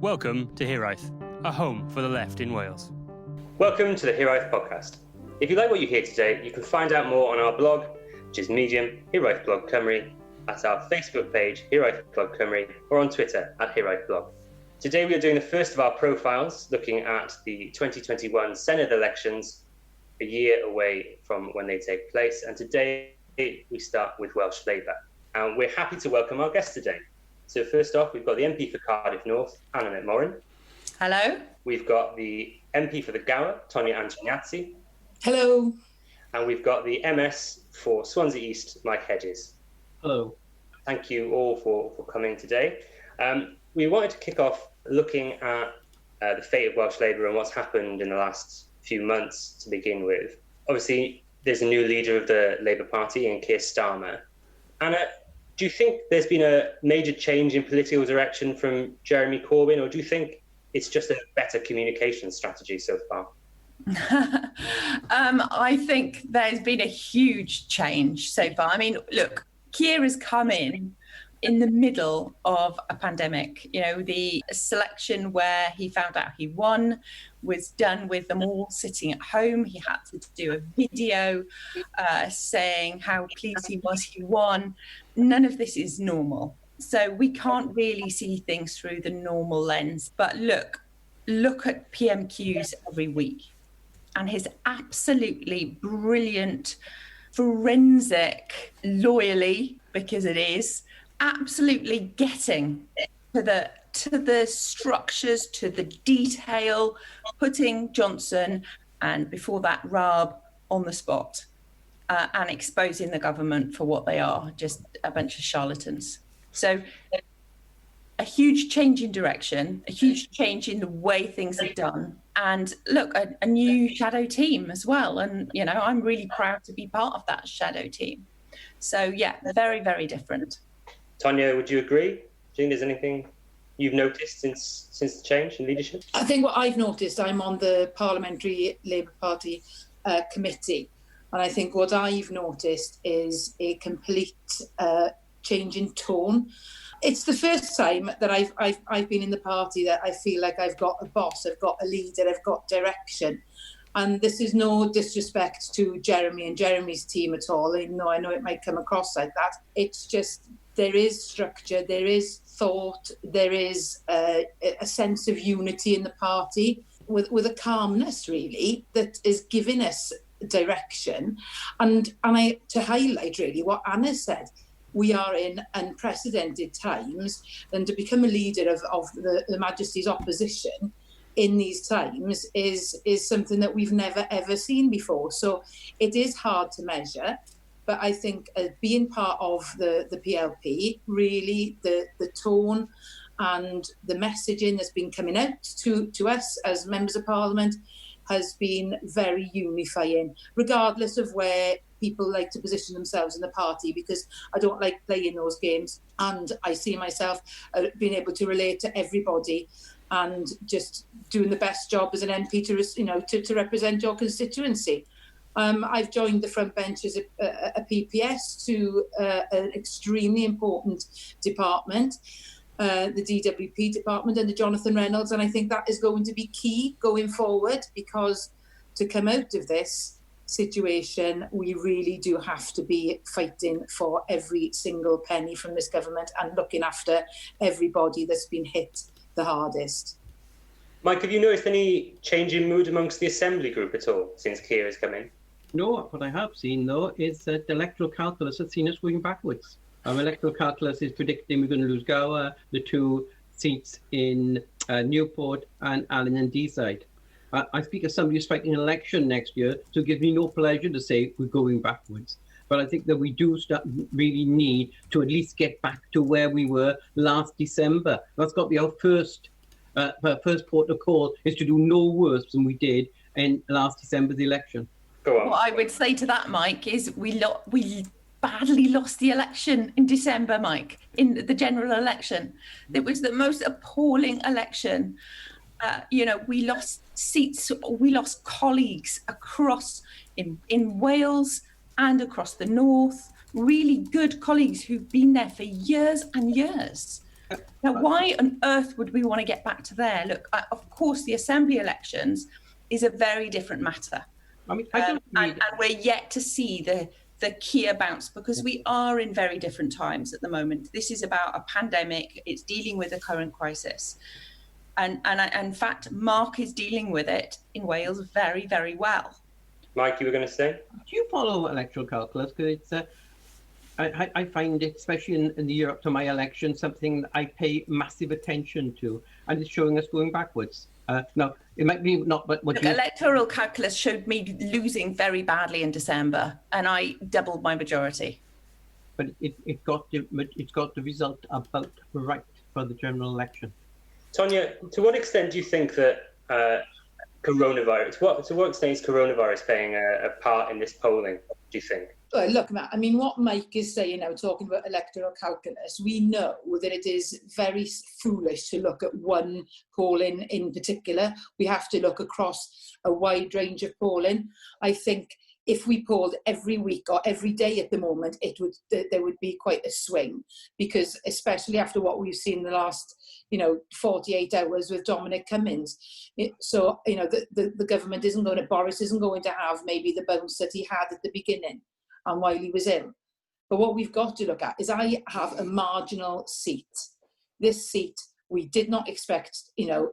Welcome to Hiraeth, a home for the left in Wales. Welcome to the Hiraeth podcast. If you like what you hear today, you can find out more on our blog, which is Medium, HiraethBlogCymru, at our Facebook page, HiraethBlogCymru, or on Twitter, at HiraethBlog. Today we are doing the first of our profiles, looking at the 2021 Senedd elections, a year away from when they take place. And today we start with Welsh Labour. And we're happy to welcome our guest today. So first off, we've got the MP for Cardiff North, Anna McMorrin. Hello. We've got the MP for the Gower, Tonia Antoniazzi. Hello. And we've got the MS for Swansea East, Mike Hedges. Hello. Thank you all for coming today. We wanted to kick off looking at the fate of Welsh Labour and what's happened in the last few months to begin with. Obviously, there's a new leader of the Labour Party in Keir Starmer. Anna, do you think there's been a major change in political direction from Jeremy Corbyn, or do you think it's just a better communication strategy so far? I think there's been a huge change so far. I mean, look, Keir has come in the middle of a pandemic. You know, the selection where he found out he won was done with them all sitting at home. He had to do a video saying how pleased he was he won. None of this is normal. So we can't really see things through the normal lens. But look at PMQs every week and his absolutely brilliant, forensic, loyally, because it is, absolutely getting to the structures, to the detail, putting Johnson and before that Raab on the spot and exposing the government for what they are, just a bunch of charlatans. So a huge change in direction, a huge change in the way things are done. And look, a new shadow team as well. And, you know, I'm really proud to be part of that shadow team. So, yeah, very, very different. Tonia, would you agree? Do you think there's anything you've noticed since the change in leadership? I think what I've noticed, I'm on the Parliamentary Labour Party committee, and I think what I've noticed is a complete change in tone. It's the first time that I've been in the party that I feel like I've got a boss, I've got a leader, I've got direction. And this is no disrespect to Jeremy and Jeremy's team at all, even though I know it might come across like that. It's just there is structure, there is thought, there is a sense of unity in the party with a calmness, really, that is giving us direction. And I to highlight, really, what Anna said, we are in unprecedented times, and to become a leader of the Majesty's opposition in these times is something that we've never, ever seen before. So it is hard to measure. But I think being part of the PLP, really the tone and the messaging that's been coming out to us as members of Parliament has been very unifying, regardless of where people like to position themselves in the party, because I don't like playing those games. And I see myself being able to relate to everybody and just doing the best job as an MP to represent your constituency. I've joined the front bench as a PPS to an extremely important department, the DWP department under Jonathan Reynolds, and I think that is going to be key going forward, because to come out of this situation, we really do have to be fighting for every single penny from this government and looking after everybody that's been hit the hardest. Mike, have you noticed any change in mood amongst the Assembly group at all since Keir has come in? No, what I have seen, though, is that the electoral calculus has seen us going backwards. Our electoral calculus is predicting we're going to lose Gower, the 2 seats in Newport and Allen and Deeside. I speak as somebody who's fighting an election next year, so it gives me no pleasure to say we're going backwards. But I think that we do really need to at least get back to where we were last December. That's got to be our first port of call, is to do no worse than we did in last December's election. Go on. What I would say to that, Mike, is we badly lost the election in December, Mike, in the general election. It was the most appalling election. We lost seats, we lost colleagues across in Wales and across the north, really good colleagues who've been there for years and years. Now, why on earth would we want to get back to there? Look, of course, the Assembly elections is a very different matter. I mean, I don't and we're yet to see the Keir bounce, because we are in very different times at the moment. This is about a pandemic. It's dealing with the current crisis. And in fact, Mark is dealing with it in Wales very, very well. Mike, you were going to say? Do you follow electoral calculus? Because it's, I find it, especially in the year up to my election, something that I pay massive attention to, and it's showing us going backwards. No, it might be not, but what electoral calculus showed me losing very badly in December, and I doubled my majority. But it's got the result about right for the general election. Tonia, to what extent do you think that coronavirus? To what extent is coronavirus playing a part in this polling? Do you think? Well, look, Matt, I mean, what Mike is saying now, talking about electoral calculus, we know that it is very foolish to look at one polling in particular. We have to look across a wide range of polling. I think if we polled every week or every day at the moment, there would be quite a swing, because especially after what we've seen in the last 48 hours with Dominic Cummings. The government isn't going to, Boris isn't going to have maybe the bounce that he had at the beginning and while he was in. But what we've got to look at is I have a marginal seat. This seat, we did not expect,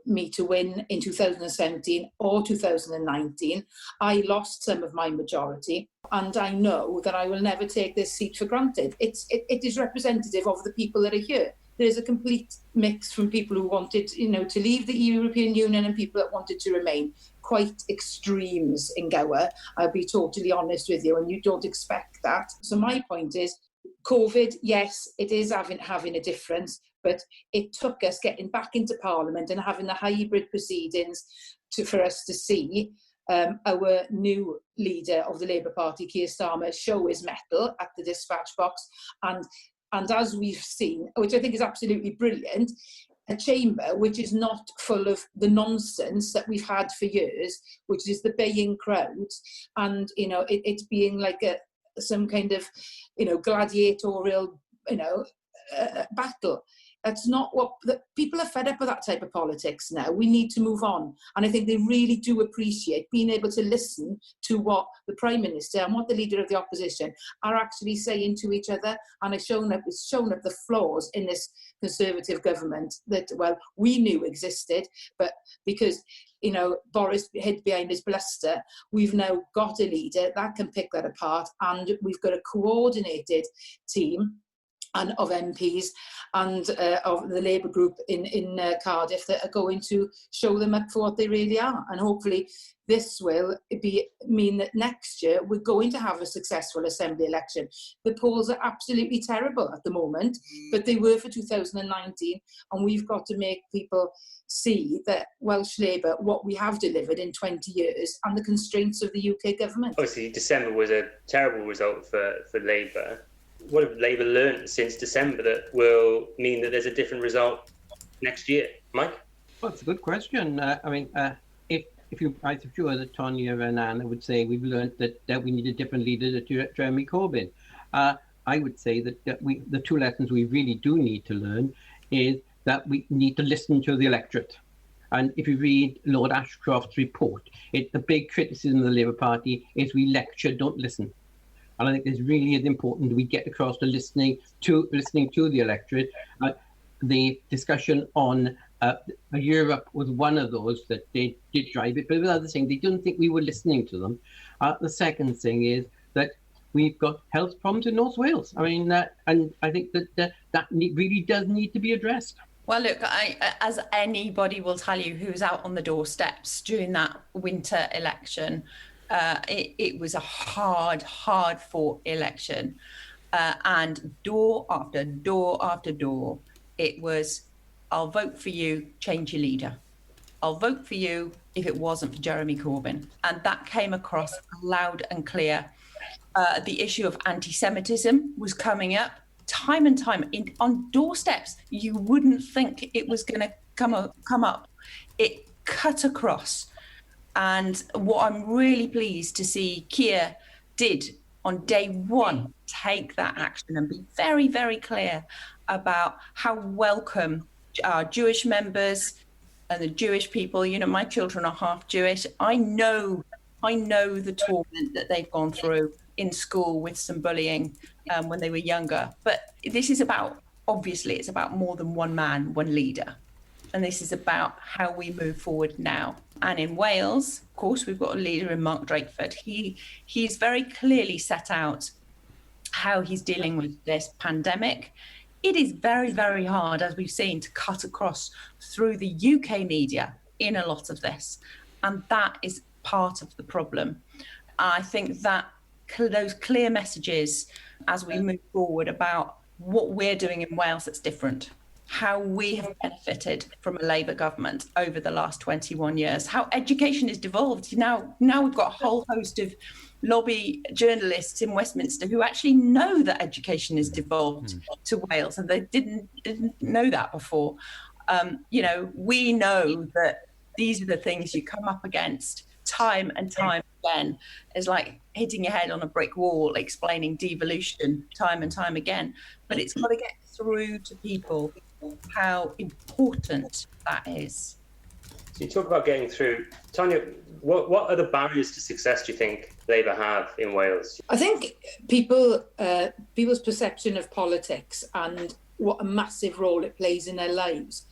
me to win in 2017 or 2019. I lost some of my majority, and I know that I will never take this seat for granted. It is representative of the people that are here. There's a complete mix from people who wanted, to leave the European Union and people that wanted to remain. Quite extremes in Gower, I'll be totally honest with you, and you don't expect that. So my point is, COVID, yes, it is having a difference, but it took us getting back into Parliament and having the hybrid proceedings for us to see our new leader of the Labour Party, Keir Starmer, show his mettle at the dispatch box. And as we've seen, which I think is absolutely brilliant, a chamber which is not full of the nonsense that we've had for years, which is the baying crowds, and it's being like some kind of gladiatorial battle. That's not what people are fed up with, that type of politics now. We need to move on, and I think they really do appreciate being able to listen to what the Prime Minister and what the Leader of the Opposition are actually saying to each other. And it's shown up the flaws in this Conservative government that, well, we knew existed, but because Boris hid behind his bluster, we've now got a leader that can pick that apart, and we've got a coordinated team and of MPs and of the Labour group in Cardiff that are going to show them up for what they really are. And hopefully this will mean that next year we're going to have a successful Assembly election. The polls are absolutely terrible at the moment, but they were for 2019, and we've got to make people see that Welsh Labour, what we have delivered in 20 years, and the constraints of the UK government. Obviously, December was a terrible result for Labour. What have Labour learned since December that will mean that there's a different result next year? Mike? Well, it's a good question. If you, I'm sure that Tonia and Anna would say we've learned that we need a different leader to Jeremy Corbyn. I would say that the two lessons we really do need to learn is that we need to listen to the electorate. And if you read Lord Ashcroft's report, the big criticism of the Labour Party is we lecture, don't listen. And I think it's really important that we get across to listening to the electorate. The discussion on Europe was one of those that they did drive it, but the other thing, they didn't think we were listening to them. The second thing is that we've got health problems in North Wales. I mean, and I think that really does need to be addressed. Well, look, as anybody will tell you who's out on the doorsteps during that winter election, it was a hard fought election, and door after door after door, it was, I'll vote for you, change your leader. I'll vote for you if it wasn't for Jeremy Corbyn. And that came across loud and clear. The issue of anti-Semitism was coming up time and time on doorsteps. You wouldn't think it was going to come up. It cut across. And what I'm really pleased to see Keir did on day one, take that action and be very, very clear about how welcome our Jewish members and the Jewish people, my children are half Jewish. I know the torment that they've gone through in school with some bullying when they were younger. But this is obviously it's about more than one man, one leader. And this is about how we move forward now. And in Wales, of course, we've got a leader in Mark Drakeford. He's very clearly set out how he's dealing with this pandemic. It is very, very hard, as we've seen, to cut across through the UK media in a lot of this. And that is part of the problem. I think that those clear messages as we move forward about what we're doing in Wales that's different, how we have benefited from a Labour government over the last 21 years, how education has devolved. Now we've got a whole host of lobby journalists in Westminster who actually know that education has devolved to Wales, and they didn't know that before. We know that these are the things you come up against time and time again. It's like hitting your head on a brick wall, explaining devolution time and time again. But it's got to get through to people how important that is. So you talk about getting through. Tonia, what other barriers to success do you think Labour have in Wales? I think people's perception of politics and what a massive role it plays in their lives.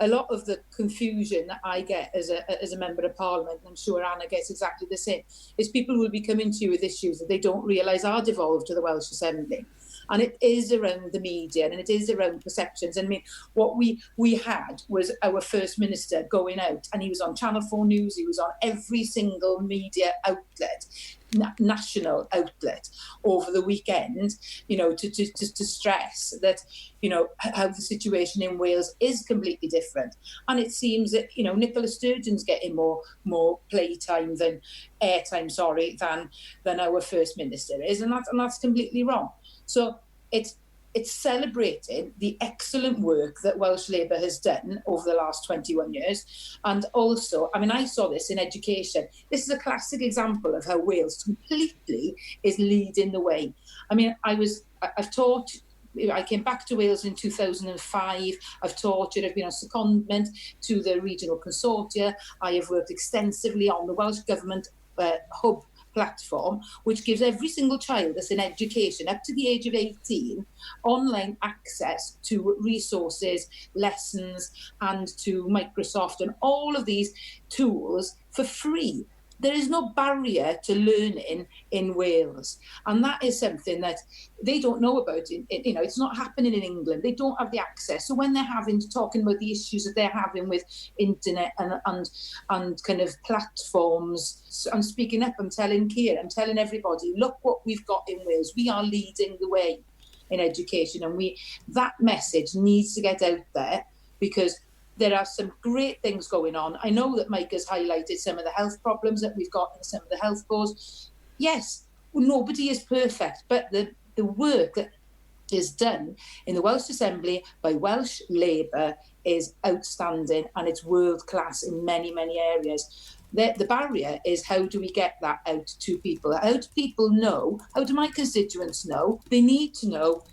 A lot of the confusion that I get as a member of Parliament, and I'm sure Anna gets exactly the same, is people will be coming to you with issues that they don't realise are devolved to the Welsh Assembly. And it is around the media and it is around perceptions. And I mean, what we had was our First Minister going out, and he was on Channel 4 News, he was on every single media outlet, national outlet over the weekend, to stress that, how the situation in Wales is completely different. And it seems that, Nicola Sturgeon's getting more playtime than airtime, than our First Minister is. And that's completely wrong. So it's celebrating the excellent work that Welsh Labour has done over the last 21 years. And also, I saw this in education. This is a classic example of how Wales completely is leading the way. I've taught, I came back to Wales in 2005. I've taught, I've been on secondment to the regional consortia. I have worked extensively on the Welsh Government hub platform, which gives every single child that's in education up to the age of 18 online access to resources, lessons, and to Microsoft and all of these tools for free. There is no barrier to learning in Wales. And that is something that they don't know about. It's not happening in England. They don't have the access. So when they're talking about the issues that they're having with internet and kind of platforms, I'm speaking up, I'm telling Keir, I'm telling everybody, look what we've got in Wales. We are leading the way in education. And that message needs to get out there, because there are some great things going on. I know that Mike has highlighted some of the health problems that we've got in some of the health boards. Yes, nobody is perfect, but the work that is done in the Welsh Assembly by Welsh Labour is outstanding, and it's world class in many, many areas. The barrier is, how do we get that out to people? How do people know? How do my constituents know? They need to know.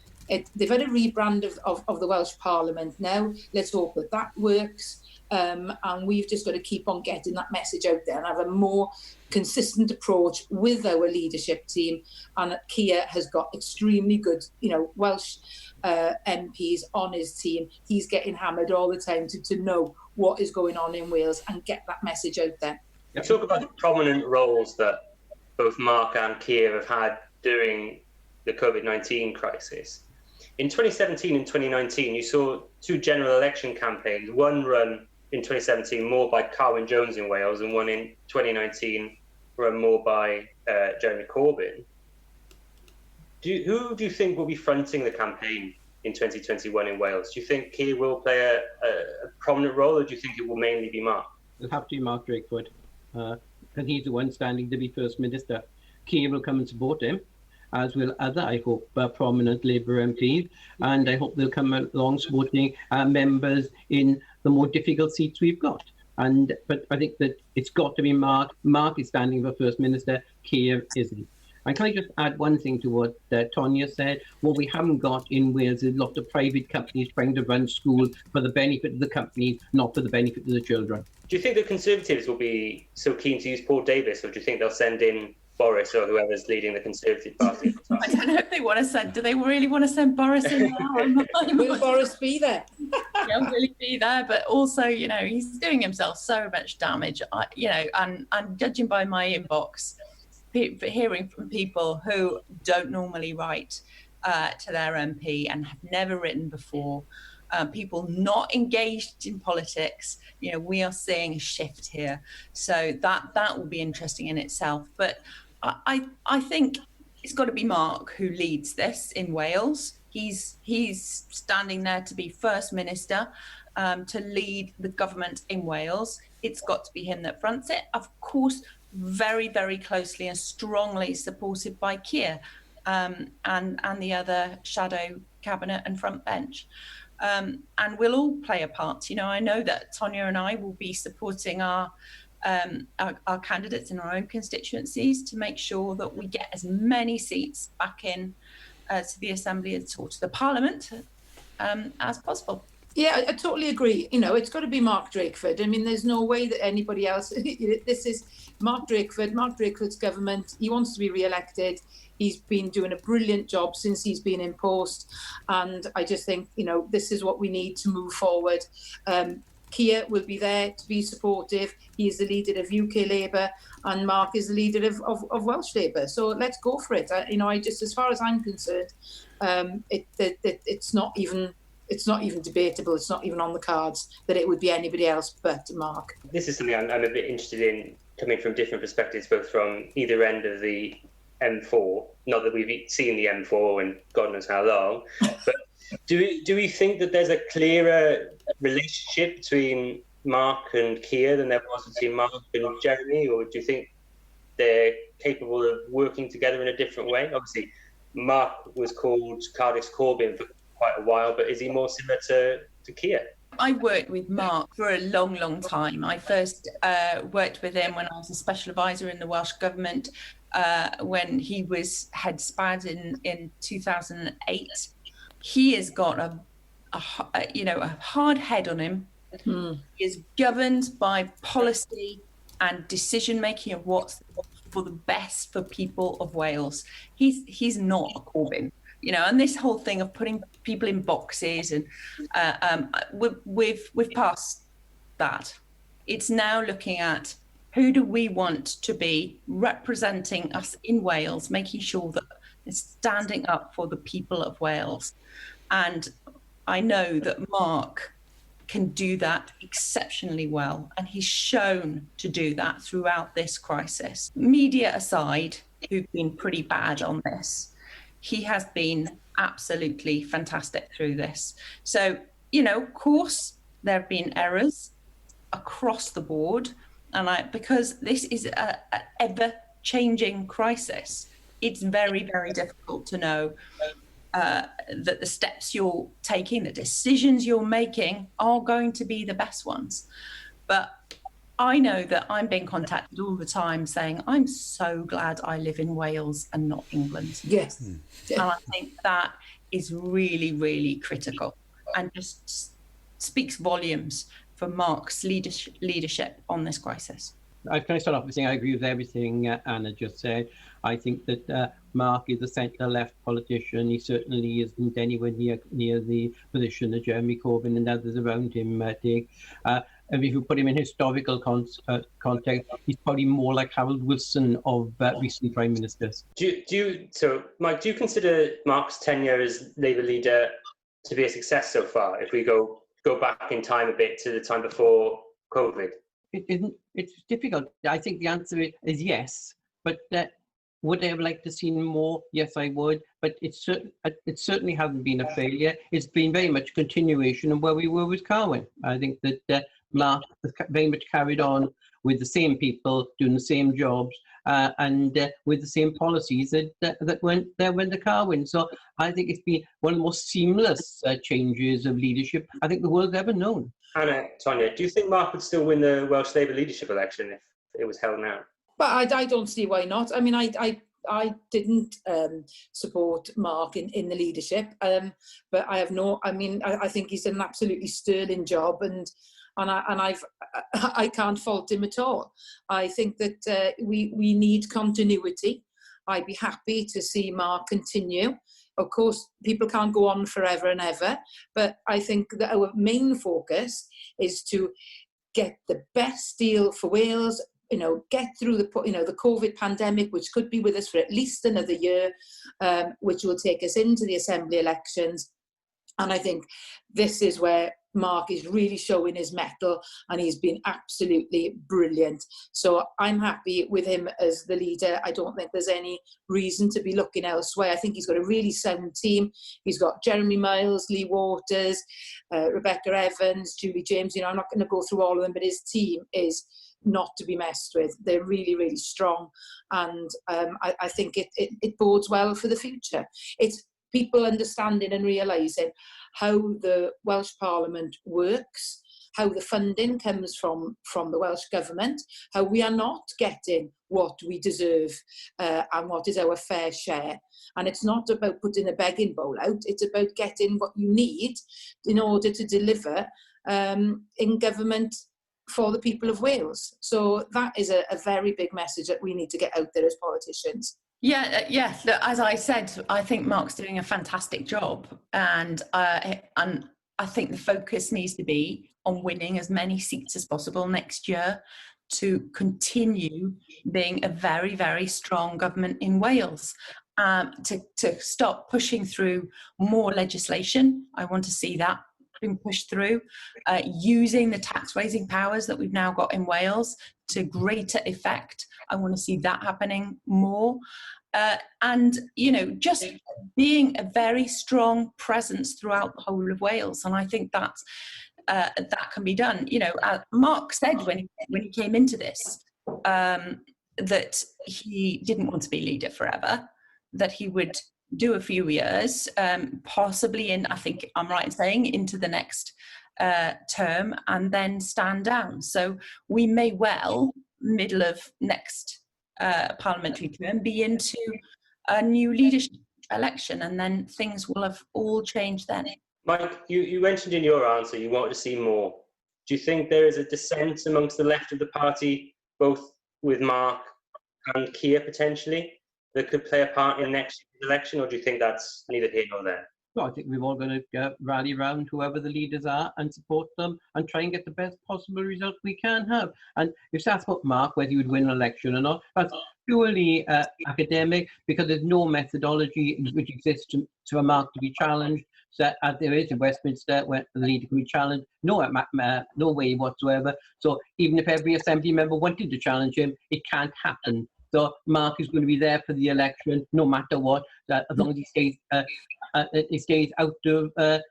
They've had a rebrand of the Welsh Parliament now. Let's hope that works. And we've just got to keep on getting that message out there and have a more consistent approach with our leadership team. And Keir has got extremely good, Welsh MPs on his team. He's getting hammered all the time to know what is going on in Wales and get that message out there. You talk about the prominent roles that both Mark and Keir have had during the COVID-19 crisis. In 2017 and 2019, you saw two general election campaigns, one run in 2017 more by Carwyn Jones in Wales, and one in 2019 run more by Jeremy Corbyn. Who do you think will be fronting the campaign in 2021 in Wales? Do you think Keir will play a prominent role, or do you think it will mainly be Mark? It'll have to be Mark Drakeford, because he's the one standing to be First Minister. Keir will come and support him, as will other, I hope, prominent Labour MPs, and I hope they'll come along supporting members in the more difficult seats we've got. But I think that it's got to be Mark. Mark is standing for First Minister, Keir isn't. And can I just add one thing to what Tonia said? What we haven't got in Wales is a lot of private companies trying to run schools for the benefit of the companies, not for the benefit of the children. Do you think the Conservatives will be so keen to use Paul Davies, or do you think they'll send in Boris or whoever's leading the Conservative Party? I don't know if they want to send. Do they really want to send Boris in now? Will Boris be there? Yeah, will he be there? But also, you know, he's doing himself so much damage. And judging by my inbox, hearing from people who don't normally write to their MP and have never written before, people not engaged in politics, you know, we are seeing a shift here. So that will be interesting in itself. But I think it's got to be Mark who leads this in Wales. He's standing there to be First Minister, to lead the government in Wales. It's got to be him that fronts it. Of course, very, very closely and strongly supported by Keir and the other shadow cabinet and front bench. And we'll all play a part. You know, I know that Tonia and I will be supporting our candidates in our own constituencies to make sure that we get as many seats back in to the Assembly and to the Parliament as possible. Yeah, I totally agree. You know, it's got to be Mark Drakeford. I mean, there's no way that anybody else. This is Mark Drakeford. Mark Drakeford's government. He wants to be re-elected. He's been doing a brilliant job since he's been in post. And I just think, you know, this is what we need to move forward. Keir will be there to be supportive. He is the leader of UK Labour, and Mark is the leader of Welsh Labour. So let's go for it. I just, as far as I'm concerned, it's not even debatable. It's not even on the cards that it would be anybody else but Mark. This is something I'm a bit interested in, coming from different perspectives, both from either end of the M4. Not that we've seen the M4 in God knows how long, but do we think that there's a clearer relationship between Mark and Keir than there was between Mark and Jeremy, or do you think they're capable of working together in a different way? Obviously, Mark was called Cardiff's Corbyn for quite a while, but is he more similar to Keir? I worked with Mark for a long, long time. I first worked with him when I was a special advisor in the Welsh Government, when he was head SPAD in 2008. He has got a hard head on him. He is governed by policy and decision making of what's for the best for people of Wales. He's not a Corbyn. You know, and this whole thing of putting people in boxes, and we've passed that. It's now looking at who do we want to be representing us in Wales, making sure that it's standing up for the people of Wales. And I know that Mark can do that exceptionally well, and he's shown to do that throughout this crisis. Media aside, who've been pretty bad on this, he has been absolutely fantastic through this. So, you know, of course, there have been errors across the board. And because this is an ever-changing crisis, it's very, very difficult to know that the steps you're taking, the decisions you're making are going to be the best ones. But I know that I'm being contacted all the time saying, I'm so glad I live in Wales and not England. Yes. And I think that is really, really critical and just speaks volumes for Mark's leadership on this crisis. Can I start off by saying I agree with everything Anna just said. I think that Mark is a centre-left politician. He certainly isn't anywhere near the position that Jeremy Corbyn and others around him take. And if you put him in historical context, he's probably more like Harold Wilson of recent prime ministers. So, Mike, do you consider Mark's tenure as Labour leader to be a success so far? If we go back in time a bit to the time before COVID, it's difficult. I think the answer is yes, but would I have liked to see more? Yes, I would, but it certainly hasn't been a failure. It's been very much continuation of where we were with Carwyn. I think that Mark has very much carried on with the same people doing the same jobs and with the same policies that went there when the Carwyn. So I think it's been one of the most seamless changes of leadership I think the world's ever known. Anna, Tonia, do you think Mark would still win the Welsh Labour leadership election if it was held now? But I don't see why not. I mean, I I didn't support Mark in the leadership, but I think he's done an absolutely sterling job, and I can't fault him at all. I think that we need continuity. I'd be happy to see Mark continue. Of course, people can't go on forever and ever, but I think that our main focus is to get the best deal for Wales, get through the COVID pandemic, which could be with us for at least another year, which will take us into the Assembly elections. And I think this is where Mark is really showing his mettle, and he's been absolutely brilliant. So I'm happy with him as the leader. I don't think there's any reason to be looking elsewhere. I think he's got a really sound team. He's got Jeremy Miles, Lee Waters, Rebecca Evans, Julie James. I'm not going to go through all of them, but his team is not to be messed with. They're really, really strong. And I think it bodes well for the future. It's people understanding and realising how the Welsh Parliament works, how the funding comes from the Welsh Government, how we are not getting what we deserve and what is our fair share. And it's not about putting a begging bowl out, it's about getting what you need in order to deliver in government for the people of Wales. So that is a very big message that we need to get out there as politicians. Yeah. Look, as I said, I think Mark's doing a fantastic job, and I think the focus needs to be on winning as many seats as possible next year to continue being a very, very strong government in Wales. To stop pushing through more legislation. I want to see that being pushed through, using the tax raising powers that we've now got in Wales to greater effect. I want to see that happening more. And, just being a very strong presence throughout the whole of Wales. And I think that can be done. Mark said when he came into this, that he didn't want to be leader forever, that he would do a few years, possibly I think I'm right in saying, into the next term, and then stand down. So we may well, middle of next parliamentary term, be into a new leadership election, and then things will have all changed then. Mike, you mentioned in your answer you wanted to see more. Do you think there is a dissent amongst the left of the party, both with Mark and Keir potentially, that could play a part in next year's election, or do you think that's neither here nor there? No, I think we're all going to rally around whoever the leaders are and support them and try and get the best possible result we can have. And if that's what Mark, whether he would win an election or not, that's purely academic, because there's no methodology which exists for Mark to be challenged. So as there is in Westminster, where the leader can be challenged, no way whatsoever. So even if every Assembly member wanted to challenge him, it can't happen. So Mark is going to be there for the election, no matter what, as long as he stays out of as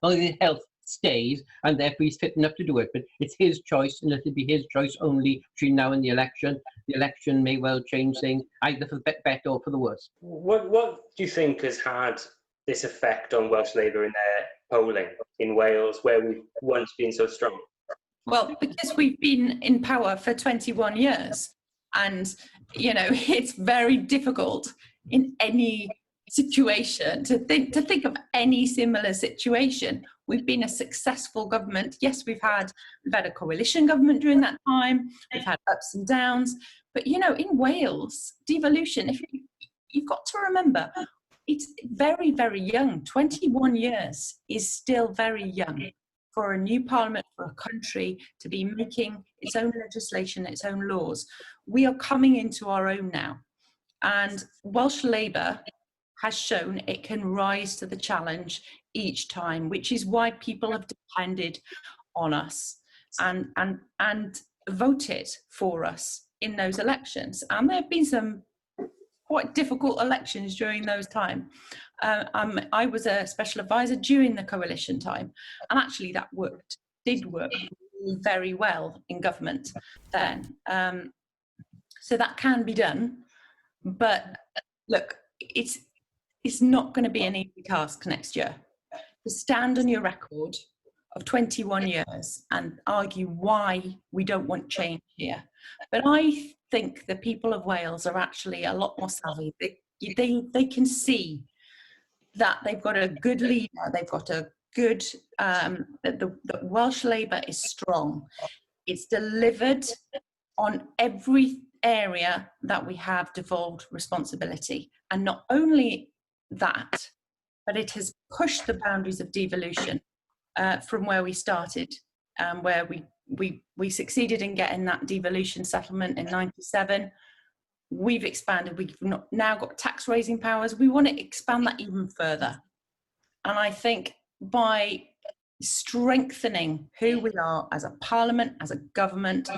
long as his health stays, and therefore he's fit enough to do it. But it's his choice, and it'll be his choice only between now and the election. The election may well change things, either for the better or for the worse. What do you think has had this effect on Welsh Labour in their polling in Wales, where we've once been so strong? Well, because we've been in power for 21 years, and it's very difficult in any situation to think of any similar situation. We've been a successful government. Yes, we've had a coalition government during that time. We've had ups and downs, but in Wales, devolution, you've got to remember, it's very, very young. 21 years is still very young for a new parliament, for a country to be making its own legislation, its own laws. We are coming into our own now. And Welsh Labour has shown it can rise to the challenge each time, which is why people have depended on us and voted for us in those elections. And there have been some quite difficult elections during those times. I was a special advisor during the coalition time, and actually that did work very well in government then. So that can be done, but look, it's not going to be an easy task next year. To stand on your record of 21 years and argue why we don't want change here. But I think the people of Wales are actually a lot more savvy. They can see that they've got a good leader, they've got a good, the Welsh Labour is strong. It's delivered on every area that we have devolved responsibility. And not only that, but it has pushed the boundaries of devolution from where we started, where we succeeded in getting that devolution settlement in 97. We've expanded, we've now got tax raising powers. We want to expand that even further. And I think by strengthening who we are as a parliament, as a government,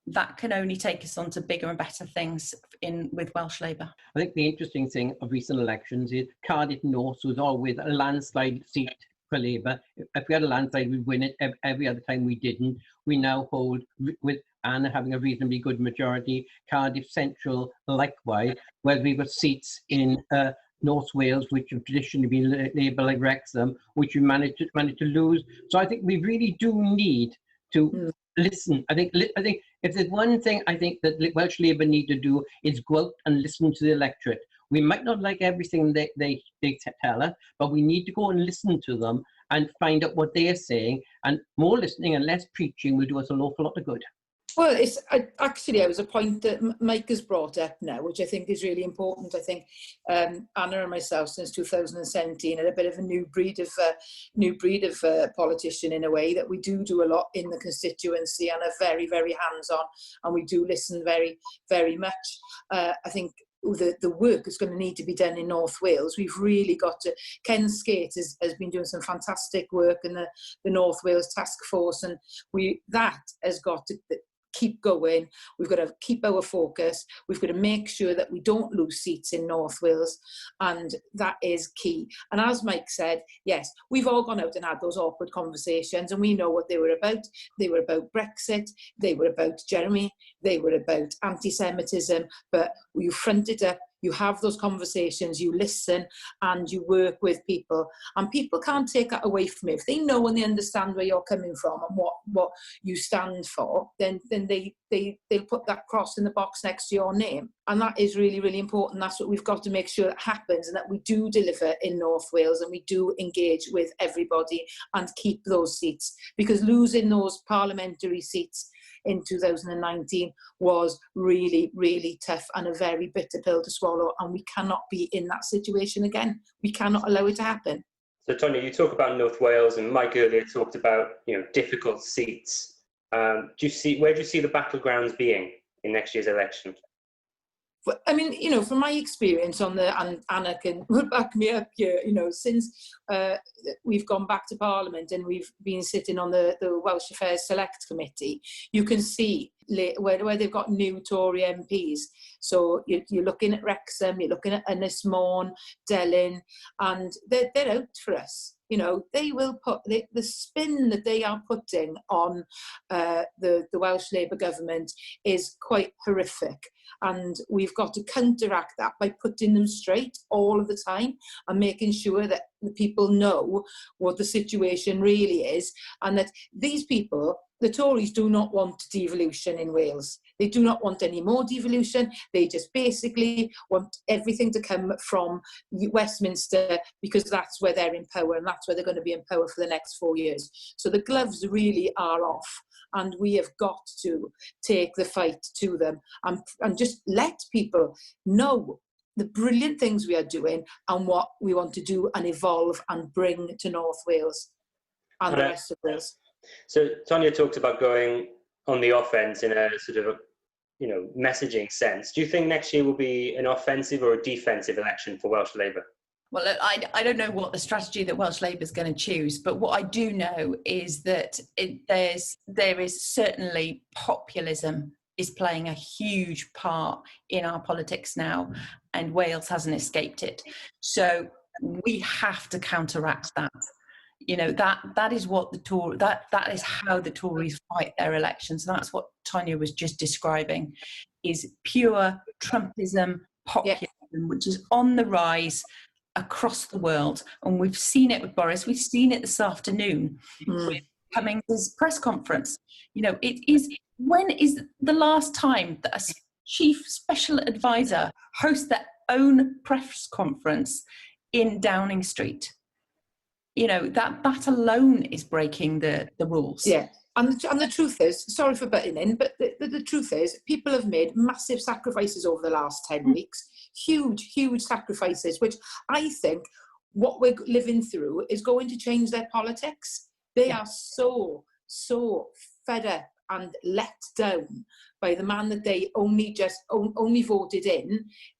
that can only take us on to bigger and better things with Welsh Labour. I think the interesting thing of recent elections is Cardiff North was always a landslide seat for Labour. If we had a landslide, we'd win it. Every other time we didn't. We now hold, with Anna having a reasonably good majority, Cardiff Central likewise, where we've got seats in North Wales, which have traditionally been Labour, like Wrexham, which we managed to lose. So I think we really do need to listen. I think if there's one thing I think that Welsh Labour need to do is go out and listen to the electorate. We might not like everything they tell us, but we need to go and listen to them and find out what they're saying. And more listening and less preaching will do us an awful lot of good. Well, it was a point that Mike has brought up now, which I think is really important. I think Anna and myself, since 2017, are a bit of a new breed of politician in a way, that we do a lot in the constituency and are very, very hands-on, and we do listen very, very much. I think the work is going to need to be done in North Wales. We've really got to. Ken Skate has been doing some fantastic work in the North Wales Task Force, and that has got to keep going. We've got to keep our focus. We've got to make sure that we don't lose seats in North Wales, and that is key. And as Mike said, yes, we've all gone out and had those awkward conversations, and we know what they were about. They were about Brexit, they were about Jeremy, they were about anti-Semitism, but you fronted up. You have those conversations, you listen, and you work with people. And people can't take that away from you. If they know and they understand where you're coming from and what you stand for, then they'll put that cross in the box next to your name. And that is really, really important. That's what we've got to make sure that happens, and that we do deliver in North Wales, and we do engage with everybody and keep those seats. Because losing those parliamentary seats in 2019 was really, really tough and a very bitter pill to swallow, and we cannot be in that situation again. We cannot allow it to happen. So Tonia, you talk about North Wales, and Mike earlier talked about difficult seats. Where do you see the battlegrounds being in next year's election? I mean, from my experience and Anna can back me up here, since we've gone back to Parliament and we've been sitting on the Welsh Affairs Select Committee, you can see where they've got new Tory MPs. So you're looking at Wrexham, you're looking at Ynys Môn, Delyn, and they're out for us. They will put the spin that they are putting on the Welsh Labour government is quite horrific. And we've got to counteract that by putting them straight all of the time and making sure that the people know what the situation really is, and that these people, the Tories, do not want devolution in Wales. They do not want any more devolution. They just basically want everything to come from Westminster, because that's where they're in power, and that's where they're going to be in power for the next 4 years. So the gloves really are off, and we have got to take the fight to them and just let people know the brilliant things we are doing and what we want to do and evolve and bring to North Wales and the rest of Wales. So Tonia talked about going on the offence in a sort of messaging sense. Do you think next year will be an offensive or a defensive election for Welsh Labour? Well, I don't know what the strategy that Welsh Labour is going to choose, but what I do know is that there is certainly populism is playing a huge part in our politics now, and Wales hasn't escaped it. So we have to counteract that. That is what that is how the Tories fight their elections. And that's what Tonia was just describing, is pure Trumpism, populism, which is on the rise. across the world. And we've seen it with Boris. We've seen it this afternoon with Cummings' press conference. You know, when is the last time that a chief special advisor hosts their own press conference in Downing Street? You know, that alone is breaking the rules. Yeah. And the truth is, sorry for butting in, but the truth is, people have made massive sacrifices over the last 10 weeks. Huge, huge sacrifices, which I think what we're living through is going to change their politics. They are so fed up and let down by the man that they only voted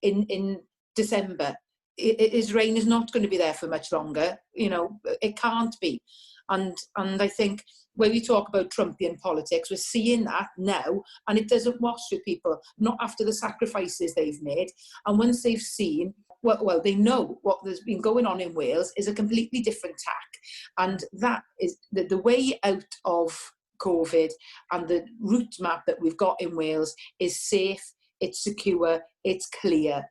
in December. His reign is not going to be there for much longer. You know, it can't be. And I think when we talk about Trumpian politics, we're seeing that now, and it doesn't wash with people, not after the sacrifices they've made. And once they've seen, well, they know what has been going on in Wales is a completely different tack. And that is the way out of COVID, and the route map that we've got in Wales is safe, it's secure, it's clear.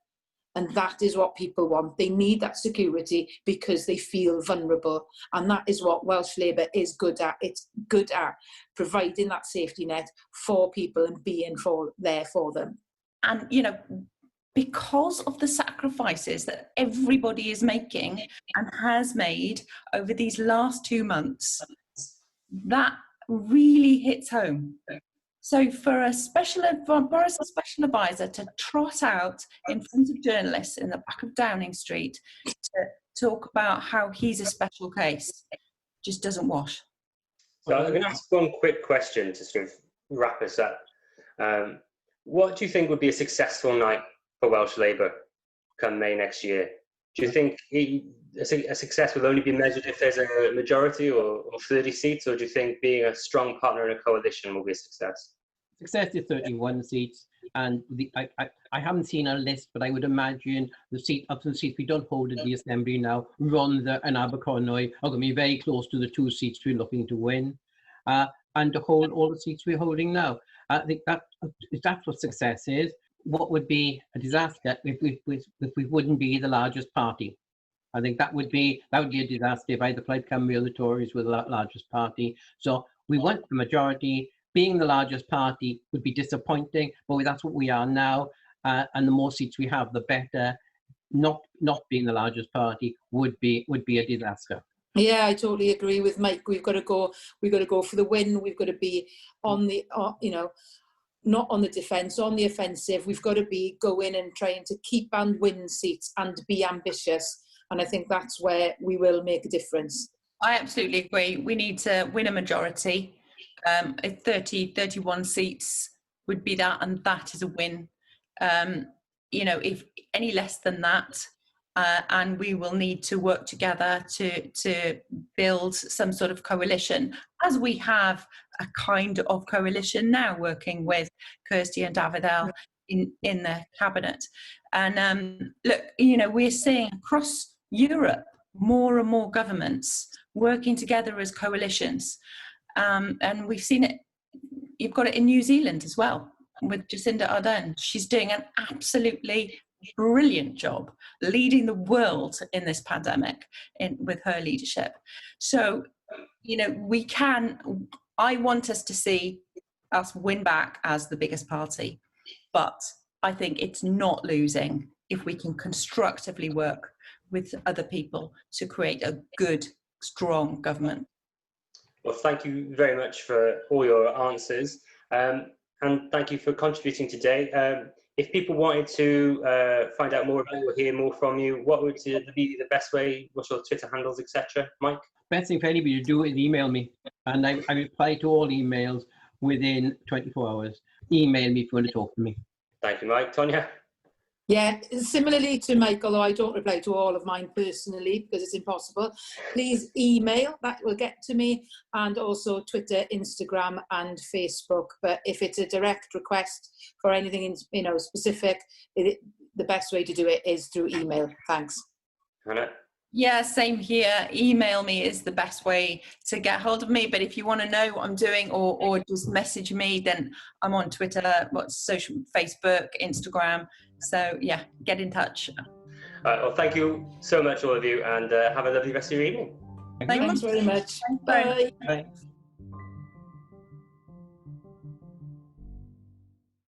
And that is what people want. They need that security because they feel vulnerable. And that is what Welsh Labour is good at. It's good at providing that safety net for people and being there for them. And, you know, because of the sacrifices that everybody is making and has made over these last 2 months, that really hits home. So for Boris, a special advisor, to trot out in front of journalists in the back of Downing Street to talk about how he's a special case just doesn't wash. So I'm going to ask one quick question to sort of wrap us up. What do you think would be a successful night for Welsh Labour come May next year? Do you think a success will only be measured if there's a majority or 30 seats, or do you think being a strong partner in a coalition will be a success? Success is 31 seats, and I haven't seen a list, but I would imagine the seats we don't hold in the Assembly now, Rhondda and Aberconwy, are going to be very close to the 2 seats we're looking to win, and to hold all the seats we're holding now. I think if that's what success is. What would be a disaster if we wouldn't be the largest party? I think that would be a disaster if either Plaid Cymru or the Tories were the largest party. So we want the majority. Being the largest party would be disappointing, but that's what we are now. And the more seats we have, the better. Not being the largest party would be a disaster. Yeah, I totally agree with Mike. We've got to go for the win. We've got to be on the not on the defence, on the offensive. We've got to be going and trying to keep and win seats and be ambitious. And I think that's where we will make a difference. I absolutely agree. We need to win a majority. 31 seats would be that, and that is a win. If any less than that, and we will need to work together to build some sort of coalition, as we have a kind of coalition now, working with Kirsty and Davidel in the cabinet. And look, we're seeing across Europe more and more governments working together as coalitions. And we've seen it, you've got it in New Zealand as well, with Jacinda Ardern. She's doing an absolutely brilliant job leading the world in this pandemic with her leadership. So, I want us to see us win back as the biggest party, but I think it's not losing if we can constructively work with other people to create a good, strong government. Well, thank you very much for all your answers, and thank you for contributing today. If people wanted to find out more about you or hear more from you, what would be the best way? What's your Twitter handles, etc.? Mike? Best thing for anybody to do is email me, and I reply to all emails within 24 hours. Email me if you want to talk to me. Thank you, Mike. Tonia? Yeah, similarly to Mike, although I don't reply to all of mine personally because it's impossible, please email, that will get to me, and also Twitter, Instagram and Facebook. But if it's a direct request for anything specific, the best way to do it is through email. Thanks. Hannah? Yeah, same here. Email me is the best way to get hold of me. But if you want to know what I'm doing or just message me, then I'm on Twitter, Facebook, Instagram. So yeah, get in touch. Well, thank you so much, all of you, and have a lovely rest of your evening. Thanks very much. Bye. Bye. Bye.